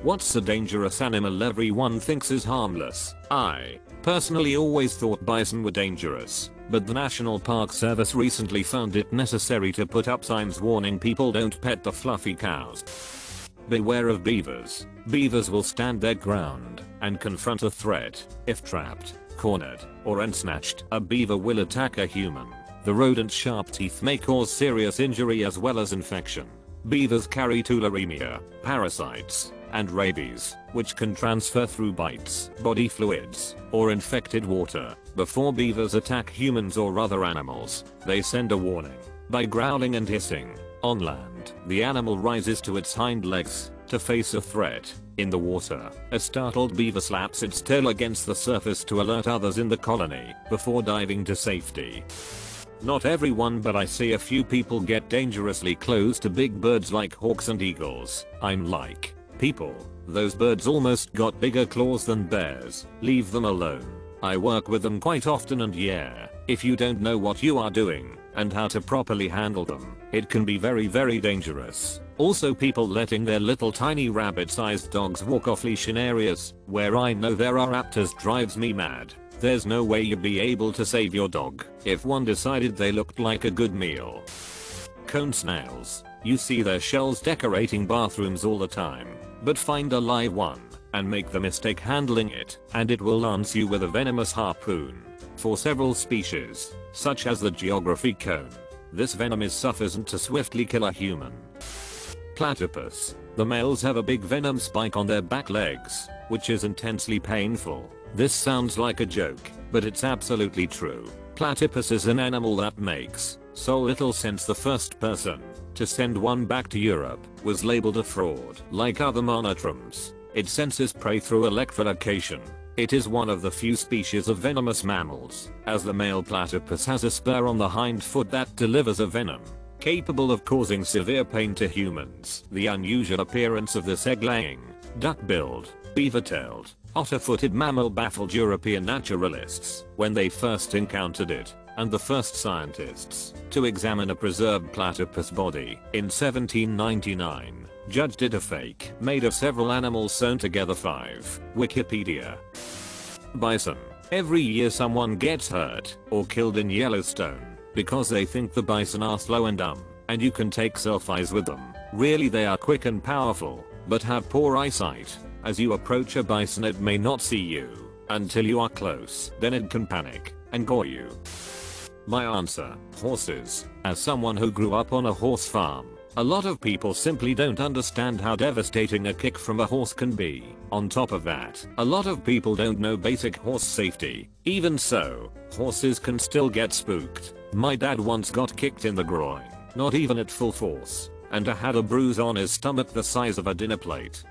What's a dangerous animal everyone thinks is harmless? I personally always thought bison were dangerous, but the National Park Service recently found it necessary to put up signs warning people don't pet the fluffy cows. Beware of beavers. Beavers will stand their ground and confront a threat. If trapped, cornered, or ensnatched, a beaver will attack a human. The rodent's sharp teeth may cause serious injury as well as infection. Beavers carry tularemia, parasites, and rabies, which can transfer through bites, body fluids, or infected water. Before beavers attack humans or other animals, they send a warning by growling and hissing. On land, the animal rises to its hind legs to face a threat. In the water, a startled beaver slaps its tail against the surface to alert others in the colony before diving to safety. Not everyone, but I see a few people get dangerously close to big birds like hawks and eagles. I'm like, people, those birds almost got bigger claws than bears. Leave them alone. I work with them quite often, and yeah, if you don't know what you are doing and how to properly handle them, it can be very dangerous. Also, people letting their little tiny rabbit-sized dogs walk off leash in areas where I know there are raptors drives me mad. There's no way you'd be able to save your dog if one decided they looked like a good meal. Cone snails. You see their shells decorating bathrooms all the time, but find a live one and make the mistake handling it, and it will lance you with a venomous harpoon. For several species, such as the geography cone, this venom is sufficient to swiftly kill a human. Platypus. The males have a big venom spike on their back legs, which is intensely painful. This sounds like a joke, but it's absolutely true. Platypus is an animal that makes so little sense the first person to send one back to Europe was labeled a fraud. Like other monotrons, it senses prey through echolocation. It is one of the few species of venomous mammals, as the male platypus has a spur on the hind foot that delivers a venom capable of causing severe pain to humans. The unusual appearance of this egg-laying, duck-billed, beaver-tailed, otter-footed mammal baffled European naturalists when they first encountered it, and the first scientists to examine a preserved platypus body in 1799 judged it a fake made of several animals sewn together. 5. Wikipedia Bison. Every year someone gets hurt or killed in Yellowstone because they think the bison are slow and dumb, and you can take selfies with them. Really, they are quick and powerful, but have poor eyesight. As you approach a bison, it may not see you until you are close. Then it can panic and gore you. My answer: horses. As someone who grew up on a horse farm, a lot of people simply don't understand how devastating a kick from a horse can be. On top of that, a lot of people don't know basic horse safety. Even so, horses can still get spooked. My dad once got kicked in the groin, not even at full force, and had a bruise on his stomach the size of a dinner plate.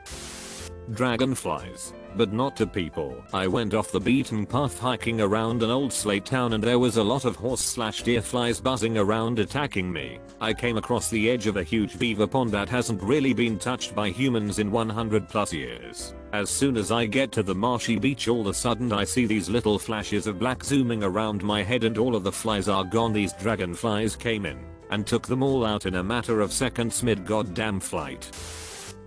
Dragonflies. But not to people. I went off the beaten path hiking around an old slate town, and there was a lot of horse/deer flies buzzing around attacking me. I came across the edge of a huge beaver pond that hasn't really been touched by humans in 100+ years. As soon as I get to the marshy beach, all of a sudden I see these little flashes of black zooming around my head, and all of the flies are gone. These dragonflies came in and took them all out in a matter of seconds mid-goddamn flight.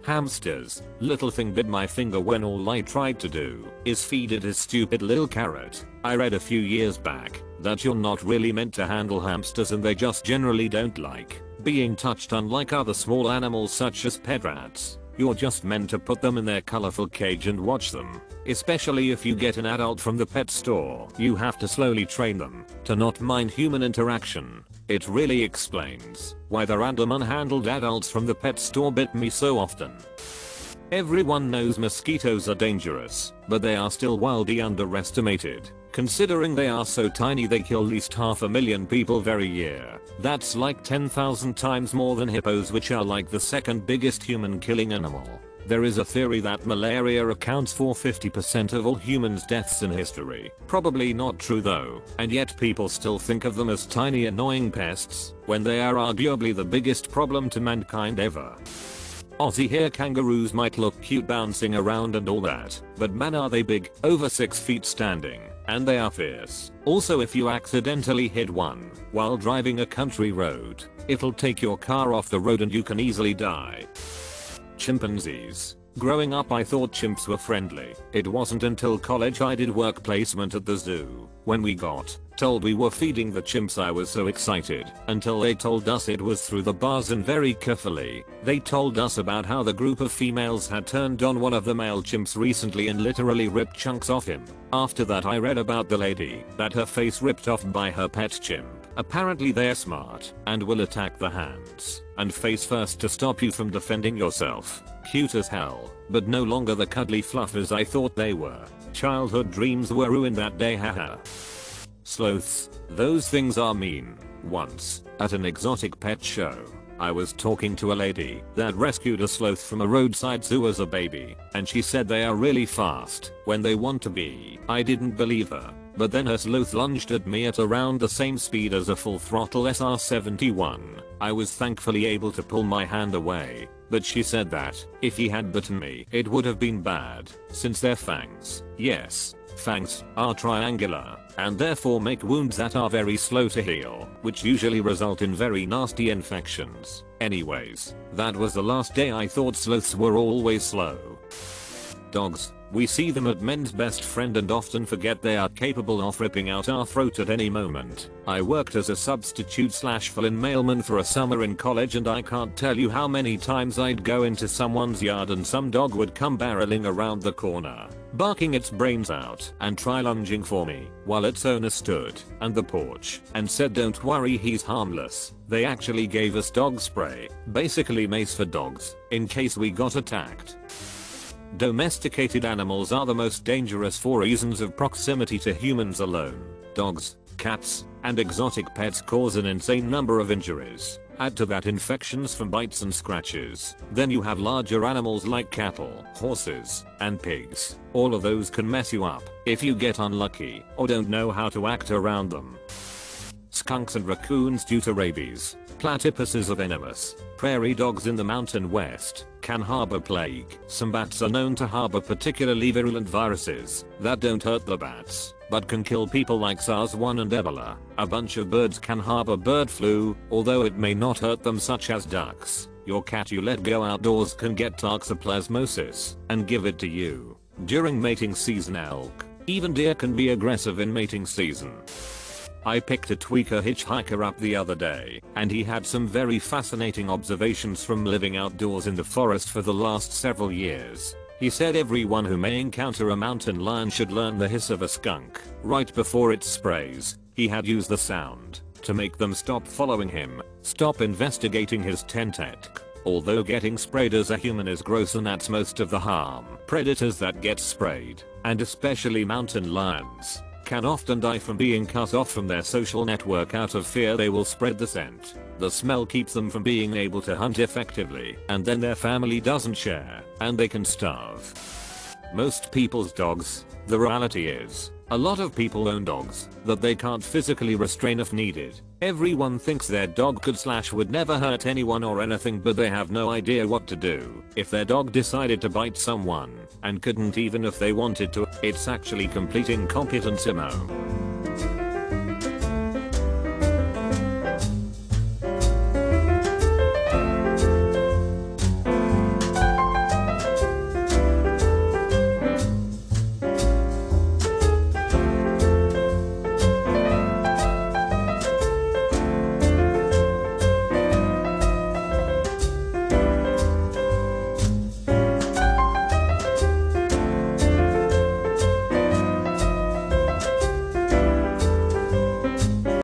Hamsters. Little thing bit my finger when all I tried to do is feed it a stupid little carrot. I read a few years back that you're not really meant to handle hamsters, and they just generally don't like being touched. Unlike other small animals such as pet rats, you're just meant to put them in their colorful cage and watch them. Especially if you get an adult from the pet store, you have to slowly train them to not mind human interaction. It really explains why the random unhandled adults from the pet store bit me so often. Everyone knows mosquitoes are dangerous, but they are still wildly underestimated. Considering they are so tiny, they kill at least 500,000 people every year. That's like 10,000 times more than hippos, which are like the second biggest human killing animal. There is a theory that malaria accounts for 50% of all humans' deaths in history. Probably not true though, and yet people still think of them as tiny annoying pests, when they are arguably the biggest problem to mankind ever. Aussie hair kangaroos might look cute bouncing around and all that, but man are they big, over 6 feet standing, and they are fierce. Also, if you accidentally hit one while driving a country road, it'll take your car off the road and you can easily die. Chimpanzees. Growing up I thought chimps were friendly. It wasn't until college I did work placement at the zoo. When we got told we were feeding the chimps I was so excited until they told us it was through the bars, and very carefully they told us about how the group of females had turned on one of the male chimps recently and literally ripped chunks off him. After that I read about the lady that her face ripped off by her pet chimp. Apparently they're smart and will attack the hands and face first to stop you from defending yourself. Cute as hell, but no longer the cuddly fluffers I thought they were. Childhood dreams were ruined that day, haha. Sloths, those things are mean. Once, at an exotic pet show, I was talking to a lady that rescued a sloth from a roadside zoo as a baby, and she said they are really fast when they want to be. I didn't believe her, but then her sloth lunged at me at around the same speed as a full throttle SR-71. I was thankfully able to pull my hand away, but she said that if he had bitten me it would have been bad, since their fangs, yes, fangs, are triangular and therefore make wounds that are very slow to heal, which usually result in very nasty infections. Anyways, that was the last day I thought sloths were always slow. Dogs. We see them as men's best friend and often forget they are capable of ripping out our throat at any moment. I worked as a substitute / fill-in mailman for a summer in college, and I can't tell you how many times I'd go into someone's yard and some dog would come barreling around the corner, barking its brains out and try lunging for me, while its owner stood on the porch and said, "Don't worry, he's harmless." They actually gave us dog spray, basically mace for dogs, in case we got attacked. Domesticated animals are the most dangerous for reasons of proximity to humans alone. Dogs, cats, and exotic pets cause an insane number of injuries. Add to that infections from bites and scratches. Then you have larger animals like cattle, horses, and pigs. All of those can mess you up if you get unlucky or don't know how to act around them. Skunks and raccoons due to rabies. Platypuses are venomous. Prairie dogs in the mountain west can harbor plague. Some bats are known to harbor particularly virulent viruses that don't hurt the bats, but can kill people, like SARS-1 and Ebola. A bunch of birds can harbor bird flu, although it may not hurt them, such as ducks. Your cat you let go outdoors can get toxoplasmosis and give it to you. During mating season, elk, even deer can be aggressive in mating season. I picked a tweaker hitchhiker up the other day, and he had some very fascinating observations from living outdoors in the forest for the last several years. He said everyone who may encounter a mountain lion should learn the hiss of a skunk right before it sprays. He had used the sound to make them stop following him, stop investigating his tent. Although getting sprayed as a human is gross and that's most of the harm, predators that get sprayed, and especially mountain lions, can often die from being cut off from their social network out of fear they will spread the scent. The smell keeps them from being able to hunt effectively, and then their family doesn't share, and they can starve. Most people's dogs. The reality is, a lot of people own dogs that they can't physically restrain if needed. Everyone thinks their dog could / would never hurt anyone or anything, but they have no idea what to do if their dog decided to bite someone and couldn't even if they wanted to. It's actually complete incompetence,